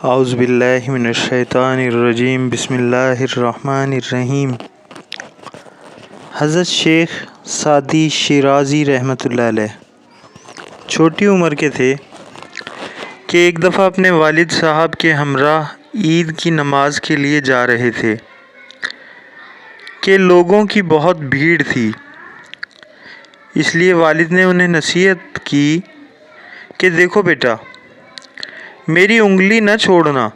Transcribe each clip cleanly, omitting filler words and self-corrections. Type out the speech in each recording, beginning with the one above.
اعوذ باللہ من الشیطان الرجیم بسم اللہ الرحمن الرحیم۔ حضرت شیخ سعدی شیرازی رحمۃ اللہ علیہ چھوٹی عمر کے تھے کہ ایک دفعہ اپنے والد صاحب کے ہمراہ عید کی نماز کے لیے جا رہے تھے کہ لوگوں کی بہت بھیڑ تھی، اس لیے والد نے انہیں نصیحت کی کہ دیکھو بیٹا، میری انگلی نہ چھوڑنا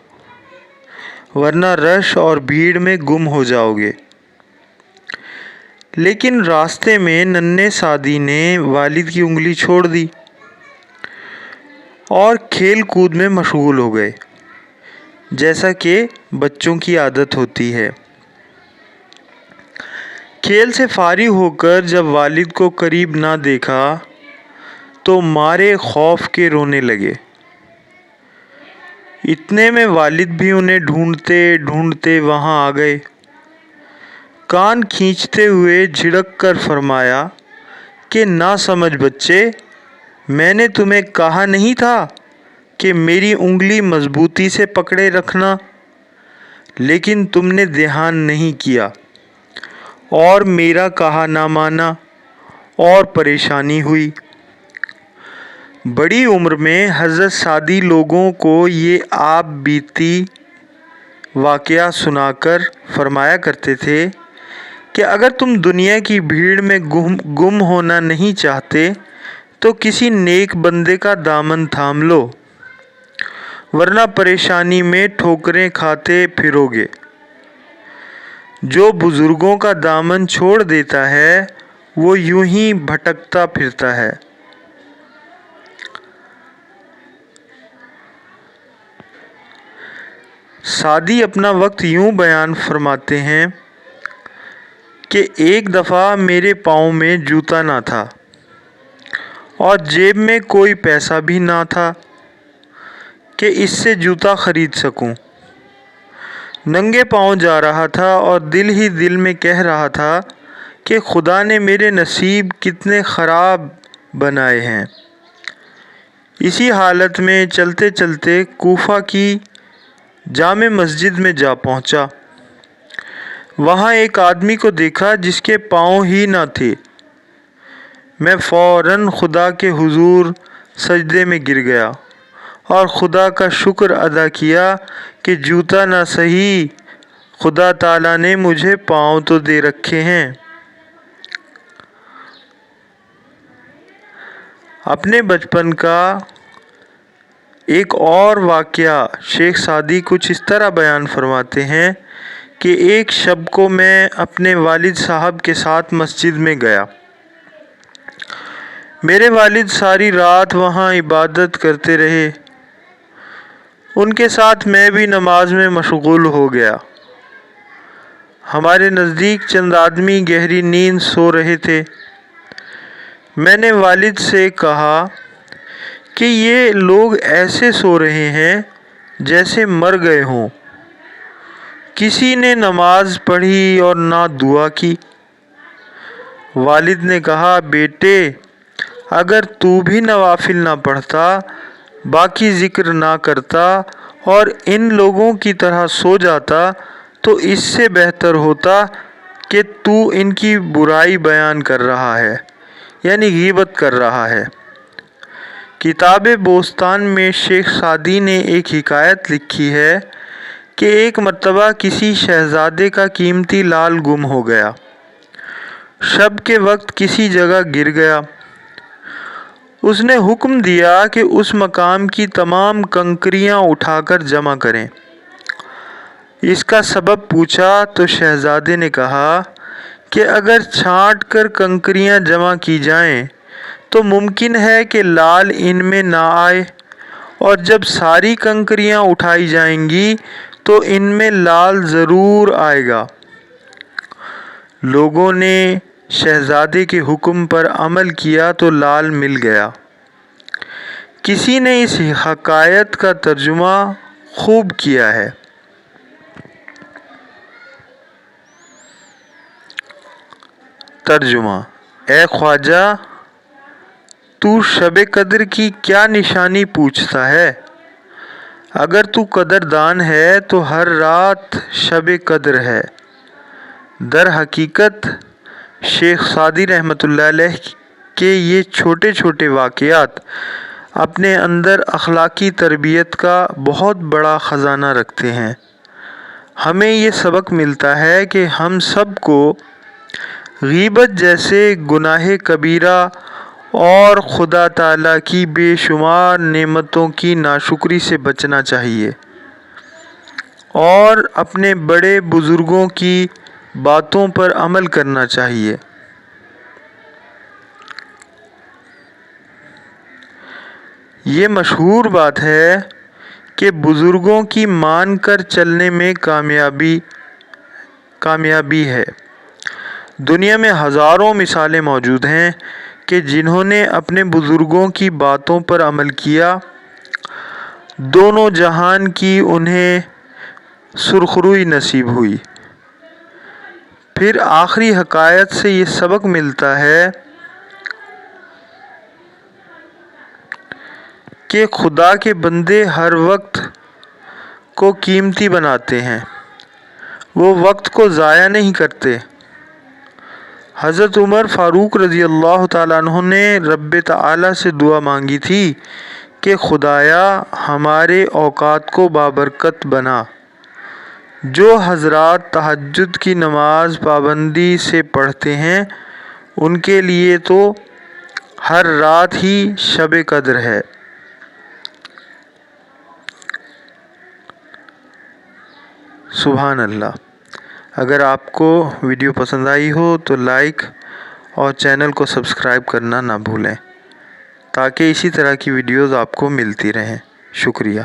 ورنہ رش اور بھیڑ میں گم ہو جاؤ گے۔ لیکن راستے میں ننھے سعدی نے والد کی انگلی چھوڑ دی اور کھیل کود میں مشغول ہو گئے، جیسا کہ بچوں کی عادت ہوتی ہے۔ کھیل سے فارغ ہو کر جب والد کو قریب نہ دیکھا تو مارے خوف کے رونے لگے۔ اتنے میں والد بھی انہیں ڈھونڈتے ڈھونڈتے وہاں آ گئے۔ کان کھینچتے ہوئے جھڑک کر فرمایا کہ نا سمجھ بچے، میں نے تمہیں کہا نہیں تھا کہ میری انگلی مضبوطی سے پکڑے رکھنا، لیکن تم نے دھیان نہیں کیا اور میرا کہا نہ مانا اور پریشانی ہوئی۔ بڑی عمر میں حضرت سعدی لوگوں کو یہ آپ بیتی واقعہ سنا کر فرمایا کرتے تھے کہ اگر تم دنیا کی بھیڑ میں گم ہونا نہیں چاہتے تو کسی نیک بندے کا دامن تھام لو، ورنہ پریشانی میں ٹھوکریں کھاتے پھرو گے۔ جو بزرگوں کا دامن چھوڑ دیتا ہے وہ یوں ہی بھٹکتا پھرتا ہے۔ سعدی اپنا وقت یوں بیان فرماتے ہیں کہ ایک دفعہ میرے پاؤں میں جوتا نہ تھا اور جیب میں کوئی پیسہ بھی نہ تھا کہ اس سے جوتا خرید سکوں۔ ننگے پاؤں جا رہا تھا اور دل ہی دل میں کہہ رہا تھا کہ خدا نے میرے نصیب کتنے خراب بنائے ہیں۔ اسی حالت میں چلتے چلتے کوفہ کی جامع مسجد میں جا پہنچا۔ وہاں ایک آدمی کو دیکھا جس کے پاؤں ہی نہ تھے۔ میں فوراً خدا کے حضور سجدے میں گر گیا اور خدا کا شکر ادا کیا کہ جوتا نہ سہی، خدا تعالیٰ نے مجھے پاؤں تو دے رکھے ہیں۔ اپنے بچپن کا ایک اور واقعہ شیخ سعدی کچھ اس طرح بیان فرماتے ہیں کہ ایک شب کو میں اپنے والد صاحب کے ساتھ مسجد میں گیا۔ میرے والد ساری رات وہاں عبادت کرتے رہے، ان کے ساتھ میں بھی نماز میں مشغول ہو گیا۔ ہمارے نزدیک چند آدمی گہری نیند سو رہے تھے۔ میں نے والد سے کہا کہ یہ لوگ ایسے سو رہے ہیں جیسے مر گئے ہوں۔ کسی نے نماز پڑھی اور نہ دعا کی۔ والد نے کہا، بیٹے، اگر تو بھی نوافل نہ پڑھتا، باقی ذکر نہ کرتا اور ان لوگوں کی طرح سو جاتا تو اس سے بہتر ہوتا کہ تو ان کی برائی بیان کر رہا ہے، یعنی غیبت کر رہا ہے۔ کتاب بوستان میں شیخ سعدی نے ایک حکایت لکھی ہے کہ ایک مرتبہ کسی شہزادے کا قیمتی لال گم ہو گیا۔ شب کے وقت کسی جگہ گر گیا۔ اس نے حکم دیا کہ اس مقام کی تمام کنکریاں اٹھا کر جمع کریں۔ اس کا سبب پوچھا تو شہزادے نے کہا کہ اگر چھانٹ کر کنکریاں جمع کی جائیں تو ممکن ہے کہ لال ان میں نہ آئے، اور جب ساری کنکریاں اٹھائی جائیں گی تو ان میں لال ضرور آئے گا۔ لوگوں نے شہزادے کے حکم پر عمل کیا تو لال مل گیا۔ کسی نے اس حکایت کا ترجمہ خوب کیا ہے۔ ترجمہ: اے خواجہ، تو شب قدر کی کیا نشانی پوچھتا ہے؟ اگر تو قدردان ہے تو ہر رات شب قدر ہے۔ در حقیقت شیخ سعدی رحمۃ اللہ علیہ کے یہ چھوٹے چھوٹے واقعات اپنے اندر اخلاقی تربیت کا بہت بڑا خزانہ رکھتے ہیں۔ ہمیں یہ سبق ملتا ہے کہ ہم سب کو غیبت جیسے گناہ کبیرہ اور خدا تعالیٰ کی بے شمار نعمتوں کی ناشکری سے بچنا چاہیے اور اپنے بڑے بزرگوں کی باتوں پر عمل کرنا چاہیے۔ یہ مشہور بات ہے کہ بزرگوں کی مان کر چلنے میں کامیابی ہے۔ دنیا میں ہزاروں مثالیں موجود ہیں کہ جنہوں نے اپنے بزرگوں کی باتوں پر عمل کیا، دونوں جہان کی انہیں سرخروئی نصیب ہوئی۔ پھر آخری حقائق سے یہ سبق ملتا ہے کہ خدا کے بندے ہر وقت کو قیمتی بناتے ہیں، وہ وقت کو ضائع نہیں کرتے۔ حضرت عمر فاروق رضی اللہ تعالیٰ عنہ نے رب تعالیٰ سے دعا مانگی تھی کہ خدایا ہمارے اوقات کو بابرکت بنا۔ جو حضرات تہجد کی نماز پابندی سے پڑھتے ہیں ان کے لیے تو ہر رات ہی شب قدر ہے۔ سبحان اللہ۔ اگر آپ کو ویڈیو پسند آئی ہو تو لائک اور چینل کو سبسکرائب کرنا نہ بھولیں تاکہ اسی طرح کی ویڈیوز آپ کو ملتی رہیں۔ شکریہ۔